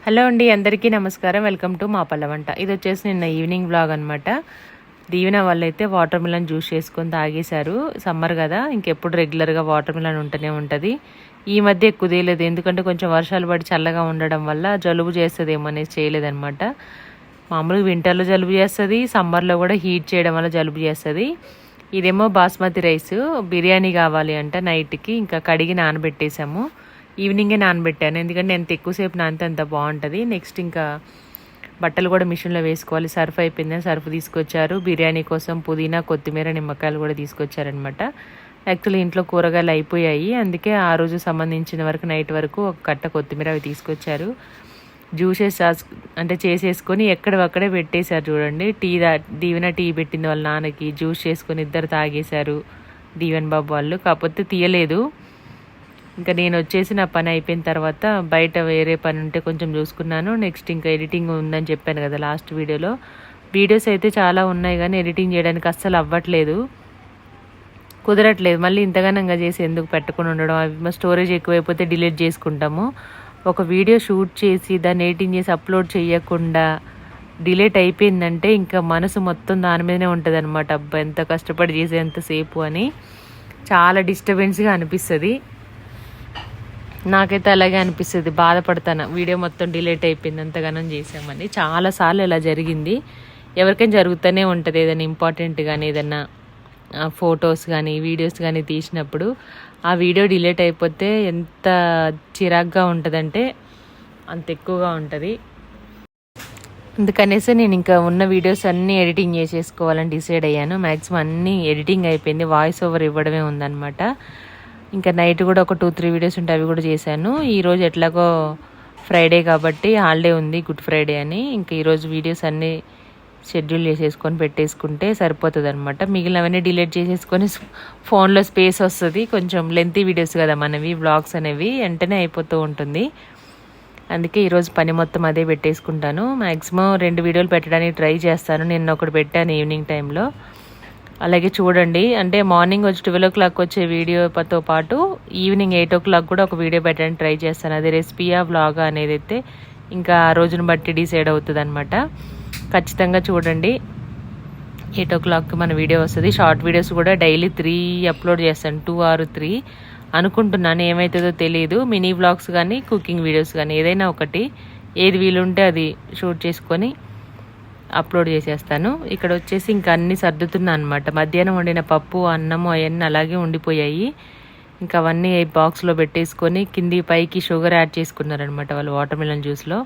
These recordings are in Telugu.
హలో అండి, అందరికీ నమస్కారం. వెల్కమ్ టు మా పల్ల వంట. ఇది వచ్చేసి నిన్న ఈవినింగ్ బ్లాగ్ అనమాట. దీవెన వాళ్ళైతే వాటర్ మిలన్ జ్యూస్ చేసుకొని తాగేశారు. సమ్మర్ కదా, ఇంకెప్పుడు రెగ్యులర్గా వాటర్ మిలన్ ఉంటూనే ఉంటుంది. ఈ మధ్య ఎక్కువ తీయలేదు, ఎందుకంటే కొంచెం వర్షాలు పడి చల్లగా ఉండడం వల్ల జలుబు చేస్తుందేమో అనేసి చేయలేదన్నమాట. మామూలుగా వింటర్లో జలుబు చేస్తుంది, సమ్మర్లో కూడా హీట్ చేయడం వల్ల జలుబు చేస్తుంది. ఇదేమో బాస్మతి రైస్, బిర్యానీ కావాలి అంట నైట్కి. ఇంకా కడిగి నానబెట్టేసాము. ఈవినింగే నానబెట్టాను, ఎందుకంటే ఎంత ఎక్కువసేపు నానితే అంత బాగుంటుంది. నెక్స్ట్ ఇంకా బట్టలు కూడా మిషన్లో వేసుకోవాలి. సర్ఫ్ అయిపోయిందని సర్ఫ్ తీసుకొచ్చారు. బిర్యానీ కోసం పుదీనా, కొత్తిమీర, నిమ్మకాయలు కూడా తీసుకొచ్చారనమాట. యాక్చువల్లీ ఇంట్లో కూరగాయలు అయిపోయాయి, అందుకే ఆ రోజు సంబంధించిన వరకు నైట్ వరకు ఒక కట్ట కొత్తిమీర అవి తీసుకొచ్చారు. జ్యూసెస్ అంటే చేసేసుకొని ఎక్కడవక్కడే పెట్టేశారు. చూడండి, దీవెన టీ పెట్టింది వాళ్ళ నాన్నకి, జ్యూస్ చేసుకొని ఇద్దరు తాగేశారు దీవెన్ బాబు వాళ్ళు. కాకపోతే తీయలేదు. ఇంకా నేను వచ్చేసి నా పని అయిపోయిన తర్వాత బయట వేరే పని ఉంటే కొంచెం చూసుకున్నాను. నెక్స్ట్ ఇంకా ఎడిటింగ్ ఉందని చెప్పాను కదా లాస్ట్ వీడియోలో. వీడియోస్ అయితే చాలా ఉన్నాయి, కానీ ఎడిటింగ్ చేయడానికి అస్సలు అవ్వట్లేదు, కుదరట్లేదు. మళ్ళీ ఇంతగానంగా చేసి ఎందుకు పెట్టుకుని ఉండడం, అవి స్టోరేజ్ ఎక్కువైపోతే డిలీట్ చేసుకుంటాము. ఒక వీడియో షూట్ చేసి దాన్ని ఎడిటింగ్ చేసి అప్లోడ్ చేయకుండా డిలీట్ అయిపోయిందంటే ఇంకా మనసు మొత్తం దాని మీదనే ఉంటుంది అనమాట. అబ్బా, ఎంత కష్టపడి చేసేంతసేపు అని చాలా డిస్టర్బెన్స్గా అనిపిస్తుంది. నాకైతే అలాగే అనిపిస్తుంది, బాధపడతాను. వీడియో మొత్తం డిలీట్ అయిపోయింది అంతగానం చేసామని. చాలాసార్లు ఇలా జరిగింది. ఎవరికైనా జరుగుతూనే ఉంటుంది. ఏదైనా ఇంపార్టెంట్ కానీ ఏదైనా ఫొటోస్ కానీ వీడియోస్ కానీ తీసినప్పుడు ఆ వీడియో డిలీట్ అయిపోతే ఎంత చిరాగ్గా ఉంటుందంటే అంత ఎక్కువగా ఉంటుంది. అందుకనేసి నేను ఇంకా ఉన్న వీడియోస్ అన్నీ ఎడిటింగ్ చేసేసుకోవాలని డిసైడ్ అయ్యాను. మ్యాక్సిమం అన్నీ ఎడిటింగ్ అయిపోయింది, వాయిస్ ఓవర్ ఇవ్వడమే ఉందన్నమాట. ఇంకా నైట్ కూడా ఒక 2-3 వీడియోస్ ఉంటే అవి కూడా చేశాను. ఈరోజు ఎట్లాగో ఫ్రైడే కాబట్టి హాలిడే ఉంది, గుడ్ ఫ్రైడే అని. ఇంకా ఈరోజు వీడియోస్ అన్నీ షెడ్యూల్ చేసేసుకొని పెట్టేసుకుంటే సరిపోతుంది అనమాట. మిగిలినవన్నీ డిలీట్ చేసేసుకొని ఫోన్లో స్పేస్ వస్తుంది. కొంచెం లెంతీ వీడియోస్ కదా మనవి, వ్లాగ్స్ అనేవి వెంటనే అయిపోతూ ఉంటుంది. అందుకే ఈరోజు పని మొత్తం అదే పెట్టేసుకుంటాను. మ్యాక్సిమం 2 వీడియోలు పెట్టడానికి ట్రై చేస్తాను. నిన్న ఒకటి పెట్టాను ఈవినింగ్ టైంలో. అలాగే చూడండి, అంటే మార్నింగ్ వచ్చి 12 o'clock వచ్చే వీడియోతో పాటు ఈవినింగ్ 8 o'clock కూడా ఒక వీడియో పెట్టడానికి ట్రై చేస్తాను. అది రెసిపీయా వ్లాగా అనేది అయితే ఇంకా ఆ రోజును బట్టి డిసైడ్ అవుతుంది అనమాట. ఖచ్చితంగా చూడండి, 8 o'clock మన వీడియో వస్తుంది. షార్ట్ వీడియోస్ కూడా డైలీ 3 అప్లోడ్ చేస్తాను, 2 or 3 అనుకుంటున్నాను. ఏమవుతుందో తెలియదు. మినీ వ్లాగ్స్ కానీ కుకింగ్ వీడియోస్ కానీ ఏదైనా ఒకటి, ఏది వీలుంటే అది షూట్ చేసుకొని అప్లోడ్ చేసేస్తాను. ఇక్కడ వచ్చేసి ఇంకా అన్నీ సర్దుతున్నా అనమాట. మధ్యాహ్నం వండిన పప్పు, అన్నము అవన్నీ అలాగే ఉండిపోయాయి. ఇంకా అవన్నీ బాక్స్లో పెట్టేసుకొని కింది పైకి షుగర్ యాడ్ చేసుకున్నారనమాట వాళ్ళు వాటర్ మిలన్ జ్యూస్లో.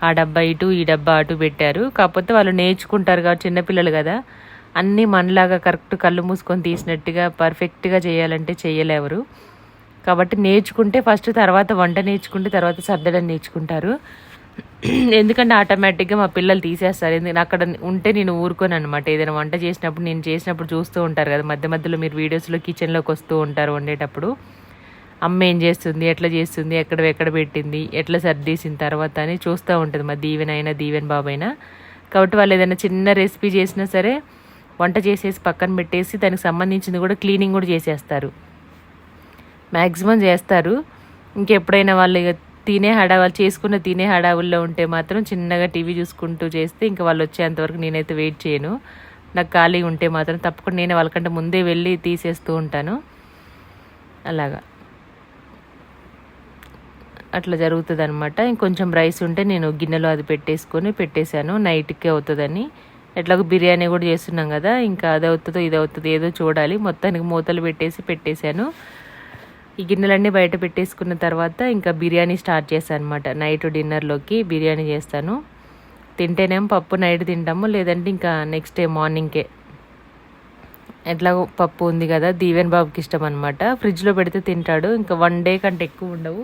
ఆ డబ్బా ఇటు, ఈ డబ్బా అటు పెట్టారు. కాకపోతే వాళ్ళు నేర్చుకుంటారు కాబట్టి, చిన్నపిల్లలు కదా, అన్నీ మనలాగా కరెక్ట్ కళ్ళు మూసుకొని తీసినట్టుగా పర్ఫెక్ట్గా చేయాలంటే చేయలేవరు. కాబట్టి నేర్చుకుంటే ఫస్ట్, తర్వాత వంట నేర్చుకుంటే తర్వాత సర్దడం నేర్చుకుంటారు. ఎందుకంటే ఆటోమేటిక్గా మా పిల్లలు తీసేస్తారు. ఎందుకంటే అక్కడ ఉంటే నేను ఊరుకోను అనమాట. ఏదైనా వంట చేసినప్పుడు, నేను చేసినప్పుడు చూస్తూ ఉంటారు కదా, మధ్య మధ్యలో మీరు వీడియోస్లో కిచెన్లోకి వస్తూ ఉంటారు వండేటప్పుడు. అమ్మ ఏం చేస్తుంది, ఎట్లా చేస్తుంది, ఎక్కడ పెట్టింది, ఎట్లా సర్దేసిన తర్వాత అని చూస్తూ ఉంటుంది మా దీవెన్ బాబు అయినా. కాబట్టి వాళ్ళు ఏదైనా చిన్న రెసిపీ చేసినా సరే వంట చేసేసి పక్కన పెట్టేసి దానికి సంబంధించింది కూడా క్లీనింగ్ కూడా చేసేస్తారు, మ్యాక్సిమం చేస్తారు. ఇంకెప్పుడైనా వాళ్ళు వాళ్ళు చేసుకున్న తినే హడావుల్లో ఉంటే మాత్రం చిన్నగా టీవీ చూసుకుంటూ చేస్తే ఇంకా వాళ్ళు వచ్చేంతవరకు నేనైతే వెయిట్ చేయను. నాకు ఖాళీ ఉంటే మాత్రం తప్పకుండా నేనే వాళ్ళకంటే ముందే వెళ్ళి తీసేస్తూ ఉంటాను. అలాగా అట్లా జరుగుతుంది అనమాట. ఇంకొంచెం రైస్ ఉంటే నేను గిన్నెలో అది పెట్టేశాను, నైట్కే అవుతుందని. ఎట్లాగో బిర్యానీ కూడా చేస్తున్నాం కదా, ఇంకా అది అవుతుందో ఇది అవుతుందో ఏదో చూడాలి. మొత్తానికి మూతలు పెట్టేశాను. ఈ గిన్నెలన్నీ బయట పెట్టేసుకున్న తర్వాత ఇంకా బిర్యానీ స్టార్ట్ చేశాను అనమాట. నైట్ డిన్నర్లోకి బిర్యానీ చేస్తాను. తింటేనేమో పప్పు నైట్ తింటాము, లేదంటే ఇంకా నెక్స్ట్ డే మార్నింగ్కే. ఎట్లాగో పప్పు ఉంది కదా, దీవెన్ బాబుకి ఇష్టం అనమాట. ఫ్రిడ్జ్లో పెడితే తింటాడు. ఇంకా 1 day కంటే ఎక్కువ ఉండవు.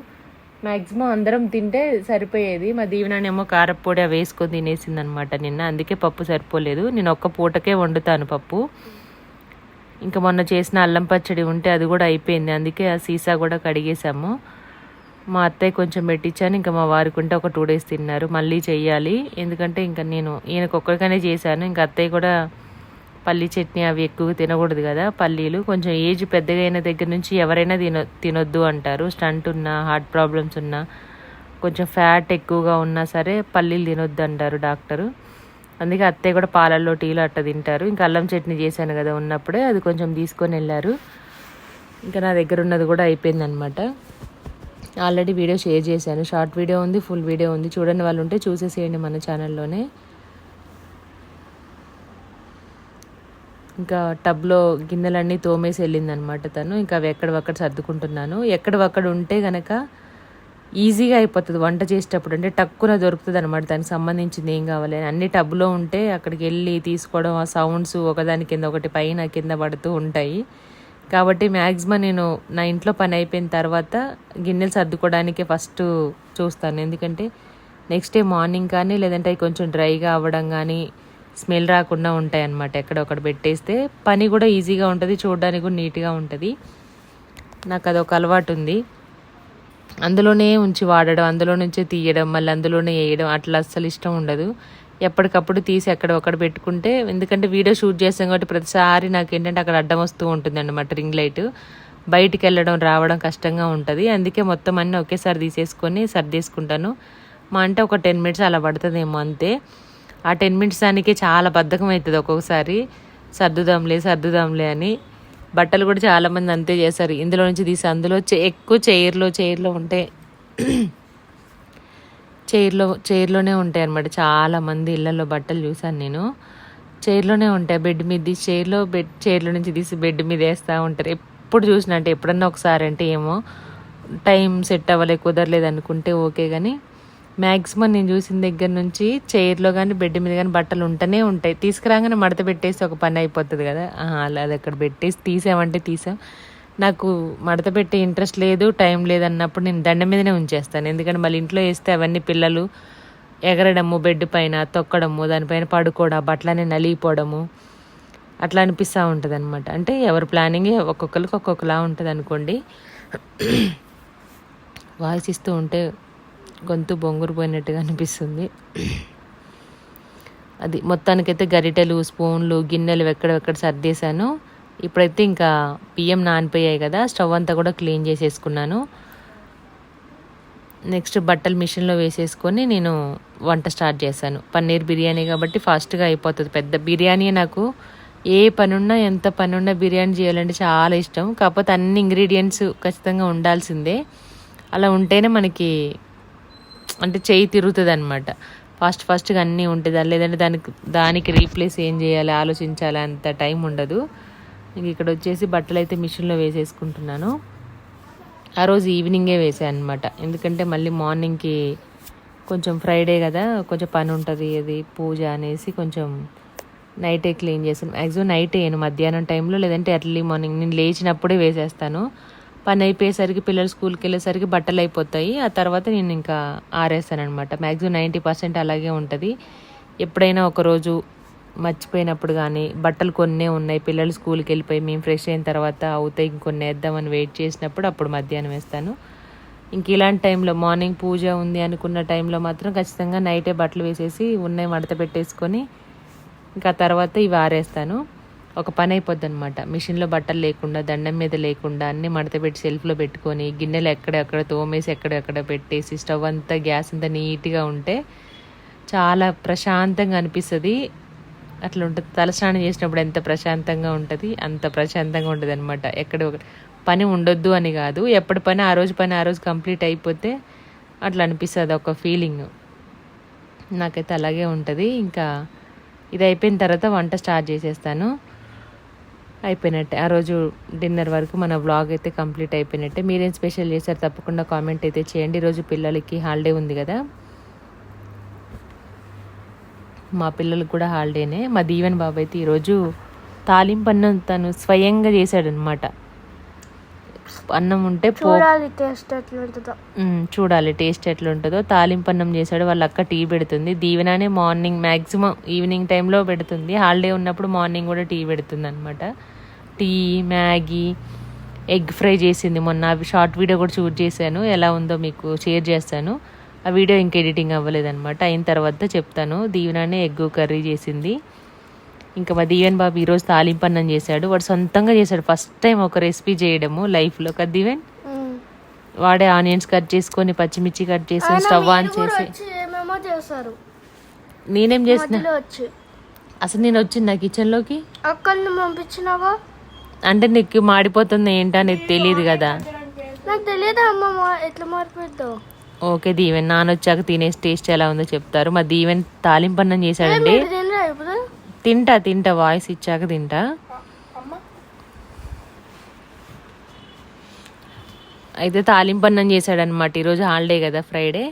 మ్యాక్సిమం అందరం తింటే సరిపోయేది. మా దీవెనేమో కారపొడి అవి వేసుకొని తినేసింది అనమాట నిన్న. అందుకే పప్పు సరిపోలేదు. నేను ఒక్క పూటకే వండుతాను పప్పు. ఇంకా మొన్న చేసిన అల్లం పచ్చడి ఉంటే అది కూడా అయిపోయింది, అందుకే ఆ సీసా కూడా కడిగేసాము. మా అత్తయ్య కొంచెం పెట్టించాను, ఇంకా మా వారికి ఉంటే ఒక 2 days తిన్నారు. మళ్ళీ చెయ్యాలి, ఎందుకంటే ఇంకా నేను ఈయనకొక్కడికనే చేశాను. ఇంకా అత్తయ్య కూడా పల్లీ చట్నీ అవి ఎక్కువ తినకూడదు కదా, పల్లీలు. కొంచెం ఏజ్ పెద్దగా అయిన దగ్గర నుంచి ఎవరైనా తినొద్దు అంటారు. స్టంట్ ఉన్నా, హార్ట్ ప్రాబ్లమ్స్ ఉన్నా కొంచెం ఫ్యాట్ ఎక్కువగా ఉన్నా సరే పల్లీలు తినొద్దు అంటారు డాక్టరు. అందుకే అత్తయ్య కూడా పాలల్లో టీలో అట్ట తింటారు. ఇంకా అల్లం చట్నీ చేశాను కదా ఉన్నప్పుడే అది కొంచెం తీసుకొని వెళ్ళారు. ఇంకా నా దగ్గర ఉన్నది కూడా అయిపోయిందనమాట. ఆల్రెడీ వీడియో షేర్ చేశాను, షార్ట్ వీడియో ఉంది, ఫుల్ వీడియో ఉంది. చూడని వాళ్ళు ఉంటే చూసేసేయండి మన ఛానల్లోనే. ఇంకా టబ్లో గిన్నెలన్నీ తోమేసి వెళ్ళిందనమాట తను. ఇంకా అవి ఎక్కడవక్కడ సర్దుకుంటున్నాను. ఎక్కడవక్కడ ఉంటే కనుక ఈజీగా అయిపోతుంది వంట చేసేటప్పుడు. అంటే టక్కున దొరుకుతుంది అనమాట దానికి సంబంధించింది ఏం కావాలి అని. అన్ని టబ్లో ఉంటే అక్కడికి వెళ్ళి తీసుకోవడం, ఆ సౌండ్స్ ఒకదాని కింద ఒకటి పైన కింద పడుతూ ఉంటాయి. కాబట్టి మ్యాక్సిమం నేను నా ఇంట్లో పని అయిపోయిన తర్వాత గిన్నెలు సర్దుకోవడానికే ఫస్ట్ చూస్తాను. ఎందుకంటే నెక్స్ట్ డే మార్నింగ్ కానీ లేదంటే అవి కొంచెం డ్రైగా అవ్వడం కానీ స్మెల్ రాకుండా ఉంటాయి అన్నమాట. ఎక్కడొక్కడ పెట్టేస్తే పని కూడా ఈజీగా ఉంటుంది, చూడడానికి కూడా నీట్గా ఉంటుంది. నాకు అదొక అలవాటు ఉంది. అందులోనే ఉంచి వాడడం, అందులో నుంచే తీయడం, మళ్ళీ అందులోనే వేయడం అట్లా అస్సలు ఇష్టం ఉండదు. ఎప్పటికప్పుడు తీసి ఎక్కడొక్కడ పెట్టుకుంటే, ఎందుకంటే వీడియో షూట్ చేస్తాం కాబట్టి ప్రతిసారి నాకు ఏంటంటే అక్కడ అడ్డం వస్తూ ఉంటుంది అన్నమాట రింగ్ లైట్. బయటికి వెళ్ళడం రావడం కష్టంగా ఉంటుంది. అందుకే మొత్తం అన్నీ ఒకేసారి తీసేసుకొని సర్దేసుకుంటాను. మా అంటే ఒక 10 మినిట్స్ అలా పడుతుందేమో అంతే. ఆ 10 మినిట్స్ దానికి చాలా బద్ధకం అవుతుంది ఒక్కొక్కసారి. సర్దుదాంలే అని. బట్టలు కూడా చాలామంది అంతే చేస్తారు, ఇందులో నుంచి తీసి అందులో ఎక్కువ చైర్లో ఉంటే చైర్లోనే ఉంటాయి అన్నమాట. చాలామంది ఇళ్లలో బట్టలు చూసాను నేను, చైర్లోనే ఉంటాయి. బెడ్ మీద తీసి చైర్లో నుంచి తీసి బెడ్ మీద వేస్తూ ఉంటారు. ఎప్పుడు చూసినా అంటే ఎప్పుడన్నా ఒకసారి అంటే ఏమో టైం సెట్ అవ్వలే కుదరలేదు అనుకుంటే ఓకే, కానీ మ్యాక్సిమం నేను చూసిన దగ్గర నుంచి చైర్లో కానీ బెడ్ మీద కానీ బట్టలు ఉంటూనే ఉంటాయి. తీసుకురాగానే మడత పెట్టేసి ఒక పని అయిపోతుంది కదా, అలా అది అక్కడ పెట్టేసి తీసామంటే తీసాం. నాకు మడత పెట్టే ఇంట్రెస్ట్ లేదు, టైం లేదన్నప్పుడు నేను దండ మీదనే ఉంచేస్తాను. ఎందుకంటే మళ్ళీ ఇంట్లో వేస్తే అవన్నీ పిల్లలు ఎగరడము, బెడ్ పైన తొక్కడము, దానిపైన పడుకోవడం, బట్టలనే నలిగిపోవడము అట్లా అనిపిస్తూ ఉంటుంది అనమాట. అంటే ఎవరి ప్లానింగ్ ఒక్కొక్కరికి ఒక్కొక్కలా ఉంటుంది అనుకోండి. వాయిస్ ఇస్తూ ఉంటే గొంతు బొంగురు పోయినట్టుగా అనిపిస్తుంది. అది మొత్తానికైతే గరిటెలు, స్పూన్లు, గిన్నెలు ఎక్కడెక్కడ సర్దేశాను. ఇప్పుడైతే ఇంకా బియ్యం నానిపోయాయి కదా, స్టవ్ అంతా కూడా క్లీన్ చేసేసుకున్నాను. నెక్స్ట్ బట్టలు మిషన్లో వేసేసుకొని నేను వంట స్టార్ట్ చేశాను. పన్నీర్ బిర్యానీ కాబట్టి ఫాస్ట్గా అయిపోతుంది. పెద్ద బిర్యానీ నాకు ఏ పనున్నా ఎంత పనున్నా బిర్యానీ చేయాలంటే చాలా ఇష్టం. కాకపోతే అన్ని ఇంగ్రీడియంట్స్ ఖచ్చితంగా ఉండాల్సిందే. అలా ఉంటేనే మనకి అంటే చెయ్యి తిరుగుతుంది అనమాట. ఫాస్ట్గా అన్నీ ఉంటుంది. లేదంటే దానికి రీప్లేస్ ఏం చేయాలి ఆలోచించాలి, అంత టైం ఉండదు. ఇంక ఇక్కడ వచ్చేసి బట్టలు అయితే మిషన్లో వేసేసుకుంటున్నాను. ఆ రోజు ఈవినింగే వేసాను అనమాట. ఎందుకంటే మళ్ళీ మార్నింగ్కి కొంచెం ఫ్రైడే కదా, కొంచెం పని ఉంటుంది, అది పూజ అనేసి కొంచెం నైటే క్లీన్ చేసాను. మ్యాక్సిమం నైట్ వేయను, మధ్యాహ్నం టైంలో లేదంటే ఎర్లీ మార్నింగ్ నేను లేచినప్పుడే వేసేస్తాను. పని అయిపోయేసరికి పిల్లలు స్కూల్కి వెళ్ళేసరికి బట్టలు అయిపోతాయి. ఆ తర్వాత నేను ఇంకా ఆరేస్తాను అనమాట. మ్యాక్సిమం 90% అలాగే ఉంటుంది. ఎప్పుడైనా ఒకరోజు మర్చిపోయినప్పుడు కానీ, బట్టలు కొన్నే ఉన్నాయి, పిల్లలు స్కూల్కి వెళ్ళిపోయి మేము ఫ్రెష్ అయిన తర్వాత అవుతాయి ఇంకొన్ని వేద్దామని వెయిట్ చేసినప్పుడు అప్పుడు మధ్యాహ్నం వేస్తాను. ఇంక ఇలాంటి టైంలో మార్నింగ్ పూజ ఉంది అనుకున్న టైంలో మాత్రం ఖచ్చితంగా నైటే బట్టలు వేసేసి ఉన్నాయి మడత పెట్టేసుకొని ఇంకా తర్వాత ఇవి ఆరేస్తాను. ఒక పని అయిపోద్ది అనమాట. మిషన్లో బట్టలు లేకుండా, దండం మీద లేకుండా అన్నీ మడత పెట్టి సెల్ఫ్లో పెట్టుకొని, గిన్నెలు ఎక్కడెక్కడ తోమేసి ఎక్కడెక్కడ పెట్టేసి, స్టవ్ అంతా గ్యాస్ అంతా నీట్గా ఉంటే చాలా ప్రశాంతంగా అనిపిస్తుంది. అట్లా ఉంటుంది. తలస్నానం చేసినప్పుడు ఎంత ప్రశాంతంగా ఉంటుంది, అంత ప్రశాంతంగా ఉంటుంది అనమాట. ఎక్కడ పని ఉండొద్దు అని కాదు, ఎప్పటి పని ఆ రోజు కంప్లీట్ అయిపోతే అట్లా అనిపిస్తుంది. ఒక ఫీలింగ్ నాకైతే అలాగే ఉంటుంది. ఇంకా ఇది అయిపోయిన తర్వాత వంట స్టార్ట్ చేసేస్తాను. అయిపోయినట్టే ఆ రోజు డిన్నర్ వరకు మన వ్లాగ్ అయితే కంప్లీట్ అయిపోయినట్టే. మీరేం స్పెషల్ చేశారు తప్పకుండా కామెంట్ అయితే చేయండి. ఈరోజు పిల్లలకి హాలిడే ఉంది కదా, మా పిల్లలకు కూడా హాలిడేనే. మా దీవెన్ బాబు అయితే ఈరోజు తాలింపు అన్నం తను స్వయంగా చేశాడనమాట. అన్నం ఉంటే చూడాలి టేస్ట్ ఎట్లుంటుందో. తాలింపు అన్నం చేశాడు. వాళ్ళ అక్క టీ పెడుతుంది. దీవెననే మార్నింగ్ మ్యాక్సిమం ఈవినింగ్ టైంలో పెడుతుంది. హాలిడే ఉన్నప్పుడు మార్నింగ్ కూడా టీ పెడుతుంది అనమాట. టీ, మ్యాగీ, ఎగ్ ఫ్రై చేసింది మొన్న. షార్ట్ వీడియో కూడా షూట్ చేశాను, ఎలా ఉందో మీకు షేర్ చేస్తాను. ఆ వీడియో ఇంకా ఎడిటింగ్ అవ్వలేదన్నమాట, అయిన తర్వాత చెప్తాను. దీవెననే ఎగ్ కర్రీ చేసింది. ఇంకా మా దీవెన్ బాబు ఈరోజు తాలింపు అన్నం చేశాడు. వాడు సొంతంగా చేశాడు, ఫస్ట్ టైం ఒక రెసిపీ చేయడము లైఫ్లో కదా దీవెన్. వాడే ఆనియన్స్ కట్ చేసుకొని పచ్చిమిర్చి కట్ చేసి స్టవ్ ఆన్ చేసి నేనేం చేసిన అసలు నేను వచ్చింది నా కిచెన్లోకి అక్కడిని పంపించినావా అంటే నీకు మాడిపోతుంది ఏంటో నీకు తెలియదు కదా. నాకు తెలియదు అమ్మ ఎట్లా మారిపోతావు. ఓకే దీవెన్ నాన్న వచ్చాక తినేసి టేస్ట్ ఎలా ఉందో చెప్తారు. మా దీవెన్ తాలింపన్నం చేశాడండి. తింటా వాయిస్ ఇచ్చాక తింటా. అయితే తాలింపన్నం చేశాడనమాట. ఈరోజు హాలిడే కదా ఫ్రైడే.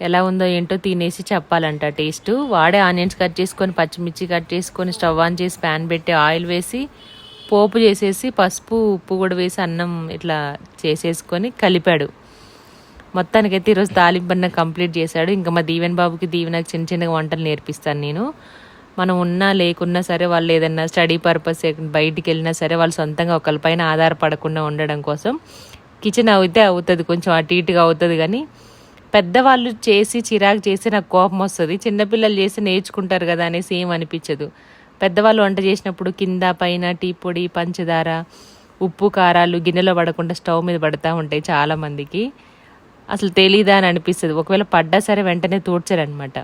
ఎలా ఉందో ఏంటో తినేసి చెప్పాలంట టేస్ట్. వాడే ఆనియన్స్ కట్ చేసుకొని పచ్చిమిర్చి కట్ చేసుకొని స్టవ్ ఆన్ చేసి ప్యాన్ పెట్టి ఆయిల్ వేసి పోపు చేసేసి పసుపు ఉప్పు కూడా వేసి అన్నం ఇట్లా చేసేసుకొని కలిపాడు. మొత్తానికైతే ఈరోజు తాలింపన్నం కంప్లీట్ చేశాడు. ఇంకా మా దీవెన్ బాబుకి దీవెనకి చిన్న చిన్నగా వంటలు నేర్పిస్తాను నేను. మనం ఉన్నా లేకున్నా సరే వాళ్ళు ఏదన్నా స్టడీ పర్పస్ బయటికి వెళ్ళినా సరే వాళ్ళు సొంతంగా ఒకరిపైన ఆధారపడకుండా ఉండడం కోసం కిచెన్ అయితే అవుతుంది, కొంచెం అటు ఇటుగా అవుతుంది. కానీ పెద్దవాళ్ళు చేసి చిరాకు చేసి నాకు కోపం వస్తుంది. చిన్నపిల్లలు చేసి నేర్చుకుంటారు కదా అనేసి ఏం అనిపించదు. పెద్దవాళ్ళు వంట చేసినప్పుడు కింద పైన టీ పొడి పంచదార ఉప్పు కారాలు గిన్నెలో పడకుండా స్టవ్ మీద పడుతూ ఉంటాయి చాలామందికి. అసలు తెలీదా అని అనిపిస్తుంది. ఒకవేళ పడ్డా సరే వెంటనే తూడ్చారనమాట.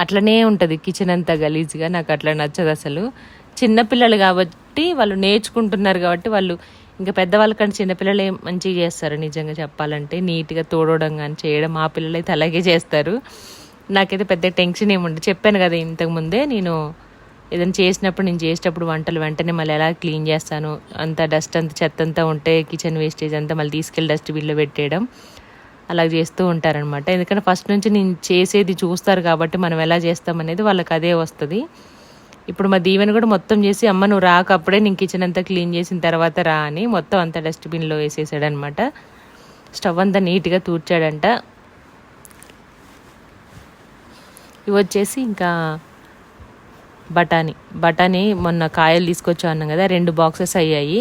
అట్లనే ఉంటుంది కిచెన్ అంతా గలీజ్గా. నాకు అట్లా నచ్చదు అసలు. చిన్నపిల్లలు కాబట్టి వాళ్ళు నేర్చుకుంటున్నారు కాబట్టి వాళ్ళు ఇంకా పెద్దవాళ్ళ కంటే చిన్నపిల్లలే మంచిగా చేస్తారు. నిజంగా చెప్పాలంటే నీట్గా తోడవడం కానీ చేయడం మా పిల్లలు అయితే అలాగే చేస్తారు. నాకైతే పెద్ద టెన్షన్ ఏముండదు. చెప్పాను కదా ఇంతకుముందే, నేను ఏదైనా చేసినప్పుడు నేను చేసేటప్పుడు వంటలు వెంటనే మళ్ళీ ఎలా క్లీన్ చేస్తాను, అంత డస్ట్ అంతా చెత్త అంతా ఉంటే కిచెన్ వేస్టేజ్ అంతా మళ్ళీ తీసుకెళ్ళి డస్ట్బిన్లో పెట్టేయడం అలా చేస్తూ ఉంటారనమాట. ఎందుకంటే ఫస్ట్ నుంచి నేను చేసేది చూస్తారు కాబట్టి మనం ఎలా చేస్తాం అనేది వాళ్ళకి అదే వస్తుంది. ఇప్పుడు మా దీవెన కూడా మొత్తం చేసి అమ్మ నువ్వు రాకప్పుడే నేను కిచెన్ అంతా క్లీన్ చేసిన తర్వాత రా అని మొత్తం అంతా డస్ట్బిన్లో వేసేసాడనమాట. స్టవ్ అంతా నీట్గా తూర్చాడంట. ఇవి వచ్చేసి ఇంకా బఠానీ మొన్న కాయలు తీసుకొచ్చా అన్నాం కదా, 2 బాక్సెస్ అయ్యాయి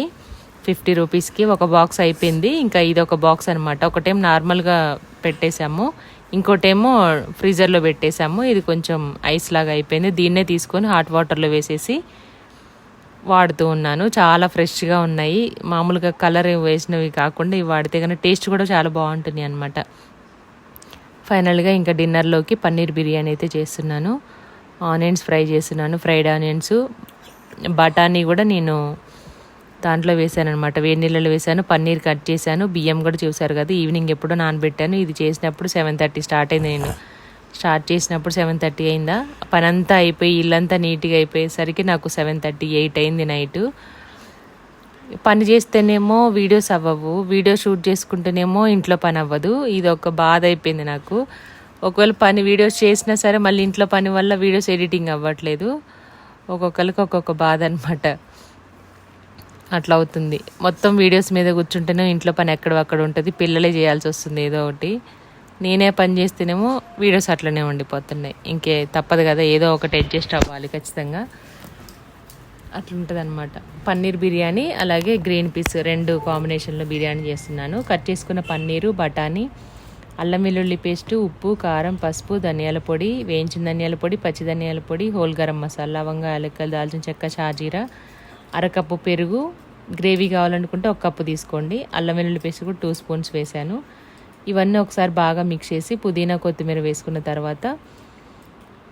50 రూపీస్కి. ఒక బాక్స్ అయిపోయింది. ఇంకా ఇది ఒక బాక్స్ అనమాట. ఒకటేమో నార్మల్గా పెట్టేశాము, ఇంకోటేమో ఫ్రీజర్లో పెట్టేశాము. ఇది కొంచెం ఐస్ లాగా అయిపోయింది. దీన్నే తీసుకొని హాట్ వాటర్లో వేసేసి వాడుతూ ఉన్నాను. చాలా ఫ్రెష్గా ఉన్నాయి. మామూలుగా కలర్ వేసినవి కాకుండా ఇవి వాడితే కానీ టేస్ట్ కూడా చాలా బాగుంటుంది అనమాట. ఫైనల్గా ఇంకా డిన్నర్లోకి పన్నీర్ బిర్యానీ అయితే చేస్తున్నాను. ఆనియన్స్ ఫ్రై చేస్తున్నాను, ఫ్రైడ్ ఆనియన్స్. బఠానీ కూడా నేను దాంట్లో వేసాను అనమాట, వేడి నీళ్ళలో వేసాను. పన్నీర్ కట్ చేశాను. బియ్యం కూడా చూసారు కదా ఈవినింగ్ ఎప్పుడో నానబెట్టాను. ఇది చేసినప్పుడు 7:30 స్టార్ట్ అయింది. నేను స్టార్ట్ చేసినప్పుడు 7:30 అయిందా. పని అంతా అయిపోయి ఇల్లంతా నీట్గా అయిపోయేసరికి నాకు 7:30, 8 అయింది నైటు. పని చేస్తేనేమో వీడియోస్ అవ్వవు, వీడియో షూట్ చేసుకుంటేనేమో ఇంట్లో పని అవ్వదు. ఇది ఒక బాధ అయిపోయింది నాకు. ఒకవేళ వీడియోస్ చేసినా సరే మళ్ళీ ఇంట్లో పని వల్ల వీడియోస్ ఎడిటింగ్ అవ్వట్లేదు. ఒక్కొక్కరికి ఒక్కొక్క బాధ అనమాట. అట్లా అవుతుంది. మొత్తం వీడియోస్ మీద కూర్చుంటేనే ఇంట్లో పని ఎక్కడక్కడ ఉంటుంది. పిల్లలే చేయాల్సి వస్తుంది ఏదో ఒకటి. నేనే పని చేస్తేనేమో వీడియోస్ అట్లనే ఉండిపోతున్నాయి. ఇంకే తప్పదు కదా, ఏదో ఒకటి అడ్జస్ట్ అవ్వాలి ఖచ్చితంగా. అట్లుంటుంది అనమాట. పన్నీర్ బిర్యానీ అలాగే గ్రీన్ పీస్ 2 కాంబినేషన్లో బిర్యానీ చేస్తున్నాను. కట్ చేసుకున్న పన్నీరు, బఠానీ, అల్లం వెల్లుల్లి పేస్టు, ఉప్పు కారం పసుపు, ధనియాల పొడి, వేయించిన ధనియాల పొడి, పచ్చి ధనియాల పొడి, హోల్ గరం మసాలా, లవంగా యాలక్కలు, దాల్చిన చెక్క, షాజీరా, అరకప్పు పెరుగు. గ్రేవీ కావాలనుకుంటే 1 కప్పు తీసుకోండి. అల్లం వెల్లుల్లి పేస్ట్ కూడా 2 స్పూన్స్ వేసాను. ఇవన్నీ ఒకసారి బాగా మిక్స్ చేసి పుదీనా కొత్తిమీర వేసుకున్న తర్వాత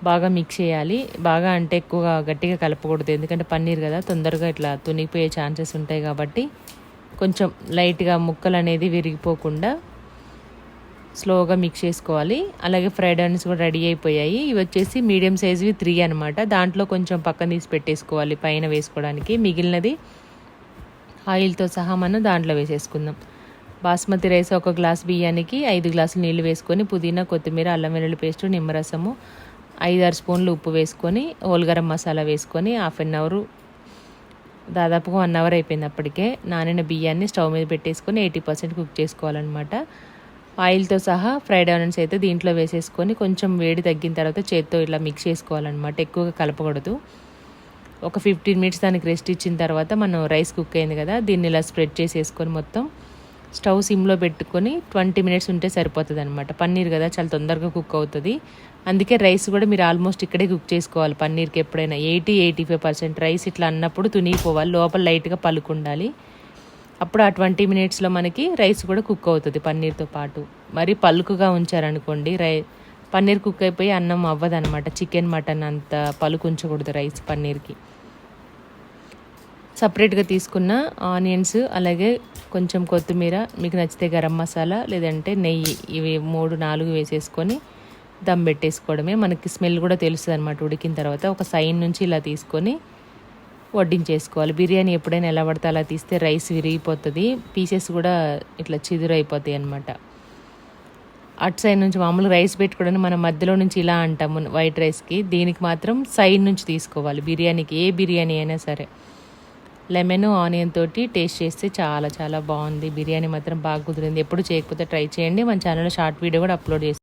బాగా మిక్స్ చేయాలి. బాగా అంటే ఎక్కువగా గట్టిగా కలపకూడదు, ఎందుకంటే పన్నీర్ కదా తొందరగా ఇట్లా తునిగిపోయే ఛాన్సెస్ ఉంటాయి కాబట్టి కొంచెం లైట్గా ముక్కలు అనేది విరిగిపోకుండా స్లోగా మిక్స్ చేసుకోవాలి. అలాగే ఫ్రైడ్ ఆనియన్స్ కూడా రెడీ అయిపోయాయి. ఇవి వచ్చేసి మీడియం సైజువి 3 అనమాట. దాంట్లో కొంచెం పక్కన తీసి పెట్టేసుకోవాలి పైన వేసుకోవడానికి. మిగిలినది ఆయిల్తో సహా మనం దాంట్లో వేసేసుకుందాం. బాస్మతి రైస్ 1 గ్లాస్ బియ్యానికి 5 గ్లాసులు నీళ్ళు వేసుకొని పుదీనా కొత్తిమీర అల్లం వెల్లుల్లి పేస్టు నిమ్మరసము 5-6 స్పూన్లు ఉప్పు వేసుకొని హోల్ గరం మసాలా వేసుకొని హాఫ్ అన్ అవర్ దాదాపుగా 1 అవర్ అయిపోయింది అప్పటికే. నానిన బియ్యాన్ని స్టవ్ మీద పెట్టేసుకొని 80% కుక్ చేసుకోవాలన్నమాట. ఆయిల్తో సహా ఫ్రైడ్ ఆనియన్స్ అయితే దీంట్లో వేసేసుకొని కొంచెం వేడి తగ్గిన తర్వాత చేత్తో ఇలా మిక్స్ చేసుకోవాలన్నమాట. ఎక్కువగా కలపకూడదు. ఒక 15 మినిట్స్ దానికి రెస్ట్ ఇచ్చిన తర్వాత మనం రైస్ కుక్ అయింది కదా, దీన్ని ఇలా స్ప్రెడ్ చేసేసుకొని మొత్తం స్టవ్ సిమ్లో పెట్టుకొని 20 మినిట్స్ ఉంటే సరిపోతుంది అనమాట. పన్నీర్ కదా చాలా తొందరగా కుక్ అవుతుంది. అందుకే రైస్ కూడా మీరు ఆల్మోస్ట్ ఇక్కడే కుక్ చేసుకోవాలి. పన్నీర్కి ఎప్పుడైనా 80-85% రైస్ ఇట్లా అన్నప్పుడు తునిగిపోవాలి, లోపల లైట్గా పలుకుండాలి. అప్పుడు ఆ 20 మినిట్స్లో మనకి రైస్ కూడా కుక్ అవుతుంది పన్నీర్తో పాటు. మరి పలుకుగా ఉంచారనుకోండి పన్నీర్ కుక్ అయిపోయి అన్నం అవ్వదనమాట. చికెన్ మటన్ అంత పలుకు ఉంచకూడదు రైస్ పన్నీర్కి. సపరేట్గా తీసుకున్న ఆనియన్స్, అలాగే కొంచెం కొత్తిమీర, మీకు నచ్చితే గరం మసాలా లేదంటే నెయ్యి, ఇవి 3-4 వేసేసుకొని దమ్ పెట్టేసుకోవడమే. మనకి స్మెల్ కూడా తెలుస్తుంది అనమాట ఉడికిన తర్వాత. ఒక సైడ్ నుంచి ఇలా తీసుకొని వడ్డించేసుకోవాలి. బిర్యానీ ఎప్పుడైనా ఎలా పడితే అలా తీస్తే రైస్ విరిగిపోతుంది, పీసెస్ కూడా ఇట్లా చిదురైపోతాయి అనమాట. అటు సైడ్ నుంచి మామూలుగా రైస్ పెట్టుకోవడానికి మనం మధ్యలో నుంచి ఇలా అంటాము వైట్ రైస్కి, దీనికి మాత్రం సైడ్ నుంచి తీసుకోవాలి. బిర్యానీకి, ఏ బిర్యానీ అయినా సరే లెమన్ ఆనియన్ తోటి టేస్ట్ చేస్తే చాలా చాలా బాగుంది. బిర్యానీ మాత్రం బాగా కుదిరింది. ఎప్పుడు చేయకపోతే ట్రై చేయండి. మన ఛానల్లో షార్ట్ వీడియో కూడా అప్లోడ్ చేస్తాను.